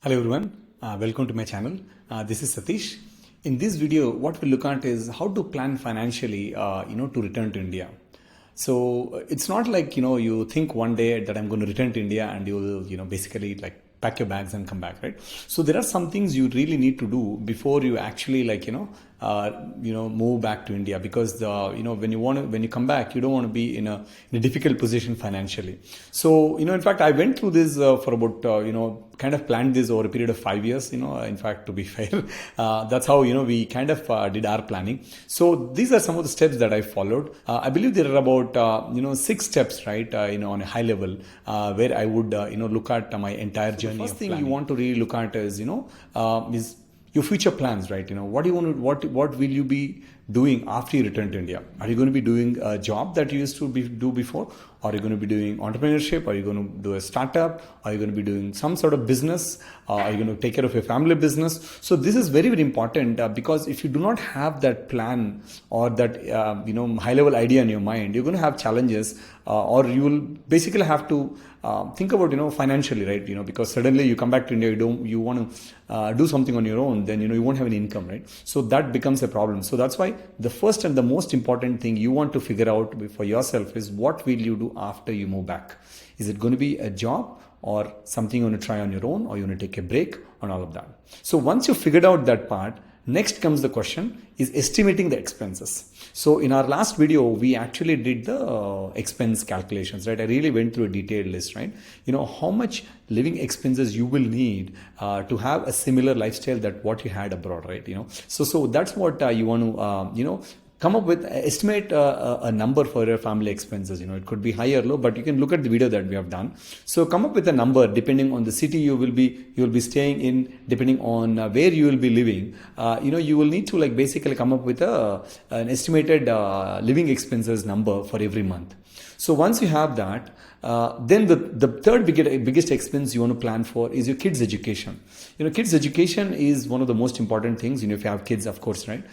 Hello everyone, welcome to my channel. This is Satish. In this video, what we'll look at is how to plan financially, to return to India. So it's not like, you think one day that I'm going to return to India and you'll, basically like pack your bags and come back, right? So there are some things you really need to do before you actually move back to India, because when you come back, you don't want to be in a difficult position financially. So in fact, I went through this for about kind of planned this over a period of 5 years. In fact, to be fair, that's how we kind of did our planning. So these are some of the steps that I followed. I believe there are about 6 steps, right? On a high level, where I would look at my entire journey. The first thing you want to really look at is is your future plans, right? What do you want to, what will you be doing after you return to India? Are you going to be doing a job that you used to do before? Are you going to be doing entrepreneurship? Are you going to do a startup? Are you going to be doing some sort of business? Are you going to take care of your family business? So this is very, very important, because if you do not have that plan or that high level idea in your mind, you're going to have challenges, or you will basically have to think about financially, right? Because suddenly you come back to India, you want to do something on your own, then you won't have any income, right? So that becomes a problem. So that's why the first and the most important thing you want to figure out for yourself is, what will you do after you move back? Is it going to be a job or something you want to try on your own, or you want to take a break on all of that? So once you figured out that part, next comes the question is estimating the expenses. So in our last video, we actually did the expense calculations, right? I really went through a detailed list, right? How much living expenses you will need to have a similar lifestyle that what you had abroad, right? So that's what you want to, come up with, estimate a number for your family expenses. It could be high or low, but you can look at the video that we have done. So come up with a number depending on the city you will be staying in, depending on where you will be living. You will need to basically come up with an estimated living expenses number for every month. So once you have that, then the third biggest expense you want to plan for is your kids' education. Kids' education is one of the most important things. If you have kids, of course, right?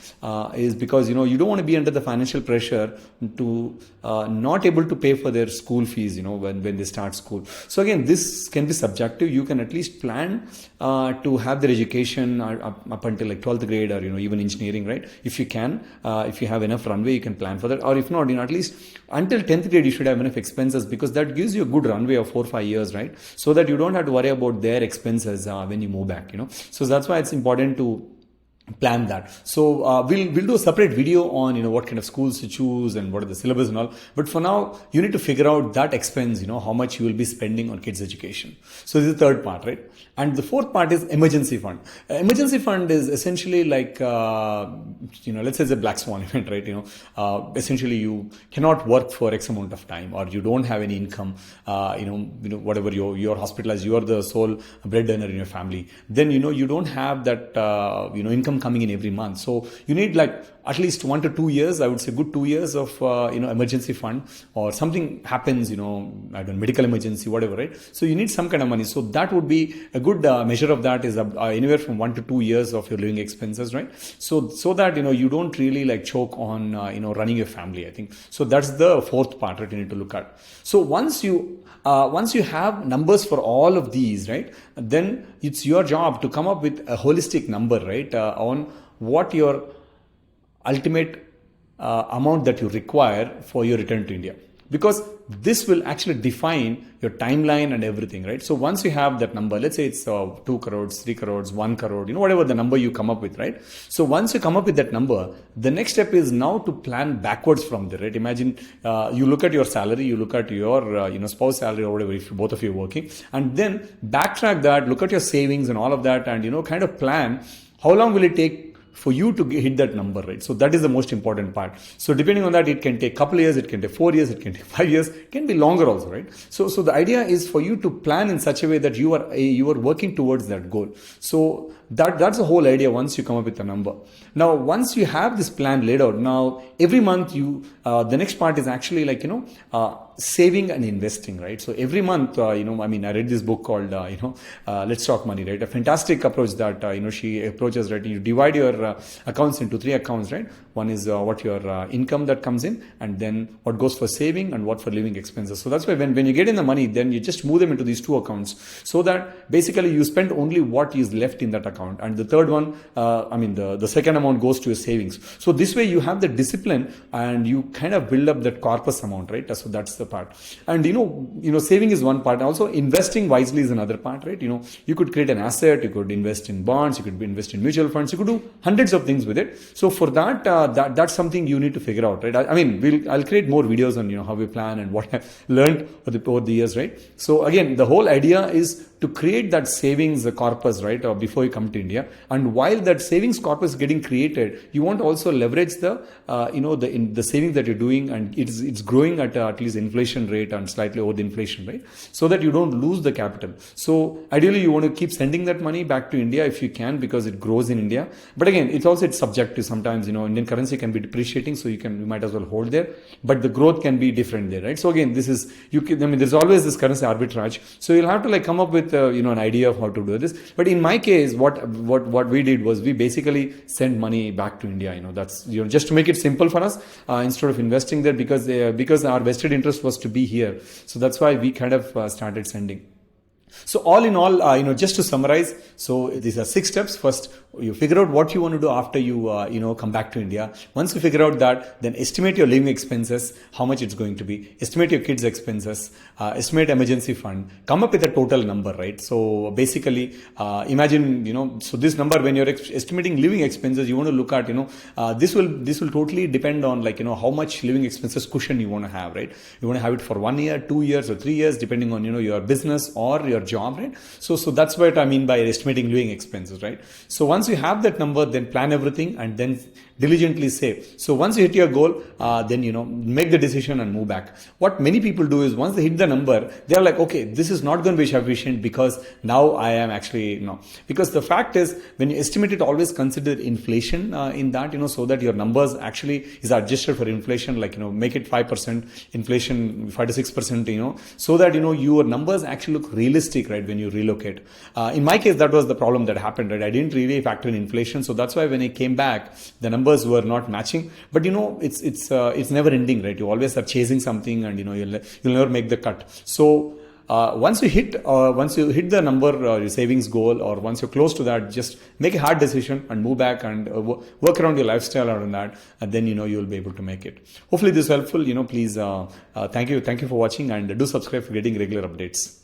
Is because you don't want to be under the financial pressure to not able to pay for their school fees. When they start school. So again, this can be subjective. You can at least plan to have their education up until 12th grade, or even engineering, right? If you can, if you have enough runway, you can plan for that. Or if not, at least until 10th grade, you should have enough expenses, because that gives you a good runway of 4 or 5 years, right? So that you don't have to worry about their expenses when you move back. So that's why it's important to plan that. So we'll do a separate video on what kind of schools to choose and what are the syllabus and all. But for now, you need to figure out that expense, how much you will be spending on kids' education. So this is the third part, right? And the fourth part is emergency fund. Emergency fund is essentially like let's say it's a black swan event, right? Essentially you cannot work for X amount of time, or you don't have any income. Whatever you're hospitalized, you are the sole breadwinner in your family. Then you don't have that income coming in every month. So you need at least 1 to 2 years, I would say good 2 years of emergency fund, or something happens, I don't know, medical emergency, whatever, right? So you need some kind of money. So that would be a good measure of that is anywhere from 1 to 2 years of your living expenses, right? So that you don't really choke on running your family, I think. So that's the fourth part that you need to look at. So once you have numbers for all of these, right, then it's your job to come up with a holistic number, right, on what your ultimate amount that you require for your return to India, because this will actually define your timeline and everything, right? So once you have that number, let's say it's 2 crores, 3 crores, 1 crore, whatever the number you come up with, right? So once you come up with that number, the next step is now to plan backwards from there, right? Imagine you look at your salary, you look at your spouse salary or whatever, if both of you are working, and then backtrack that, look at your savings and all of that, and kind of plan how long will it take for you to hit that number, right? So that is the most important part. So depending on that, it can take a couple of years, it can take 4 years, it can take 5 years, it can be longer also, right? So the idea is for you to plan in such a way that you are working towards that goal. So that's the whole idea. Once you come up with a number, now once you have this plan laid out, now every month you the next part is actually like saving and investing, right? So every month, I read this book called Let's Talk Money, right? A fantastic approach that she approaches, right? You divide your accounts into 3 accounts, right? One is what your income that comes in, and then what goes for saving and what for living expenses. So that's why when you get in the money, then you just move them into these 2 accounts, so that basically you spend only what is left in that account, and the third one, the second amount goes to your savings. So this way you have the discipline and you kind of build up that corpus amount, right? So that's the part. And saving is one part. Also investing wisely is another part, right? You could create an asset, you could invest in bonds, you could invest in mutual funds, you could do hundreds of things with it. So for that, that's something you need to figure out, right? I'll create more videos on how we plan and what I've learned over the years, right? So again, the whole idea is to create that savings corpus, right, or before you come to India. And while that savings corpus is getting created, you want to also leverage the the savings that you're doing, and it's growing at least inflation rate and slightly over the inflation rate, so that you don't lose the capital. So ideally you want to keep sending that money back to India if you can, because it grows in India. But again, it's subjective. Sometimes Indian currency can be depreciating, so you might as well hold there, but the growth can be different there, right? So again, there's always this currency arbitrage, so you'll have to come up with an idea of how to do this. But in my case, what we did was we basically sent money back to India. That's just to make it simple for us, instead of investing there, because our vested interest was to be here. So that's why we kind of started sending. So all in all, just to summarize, so these are 6 steps. First, you figure out what you want to do after you, come back to India. Once you figure out that, then estimate your living expenses, how much it's going to be. Estimate your kids' expenses, estimate emergency fund, come up with a total number, right? So basically, imagine, so this number, when you're estimating living expenses, you want to look at, this will totally depend on how much living expenses cushion you want to have, right? You want to have it for 1 year, 2 years, or 3 years, depending on, your business or your job, right? So that's what I mean by estimating living expenses, right? So once you have that number, then plan everything and then diligently save. So once you hit your goal, then make the decision and move back. What many people do is, once they hit the number, they're like, okay, this is not going to be sufficient, because now I am actually because the fact is, when you estimate it, always consider inflation in that, so that your numbers actually is adjusted for inflation, make it 5%, inflation 5 to 6%, so that your numbers actually look realistic, right, when you relocate. In my case, that was the problem that happened, right? I didn't really factor in inflation, so that's why when I came back, the numbers were not matching. But it's never ending, right? You always are chasing something, and you'll never make the cut. So once you hit the number, your savings goal, or once you're close to that, just make a hard decision and move back and work around your lifestyle around that, and then you'll be able to make it. Hopefully this is helpful. Please thank you for watching, and do subscribe for getting regular updates.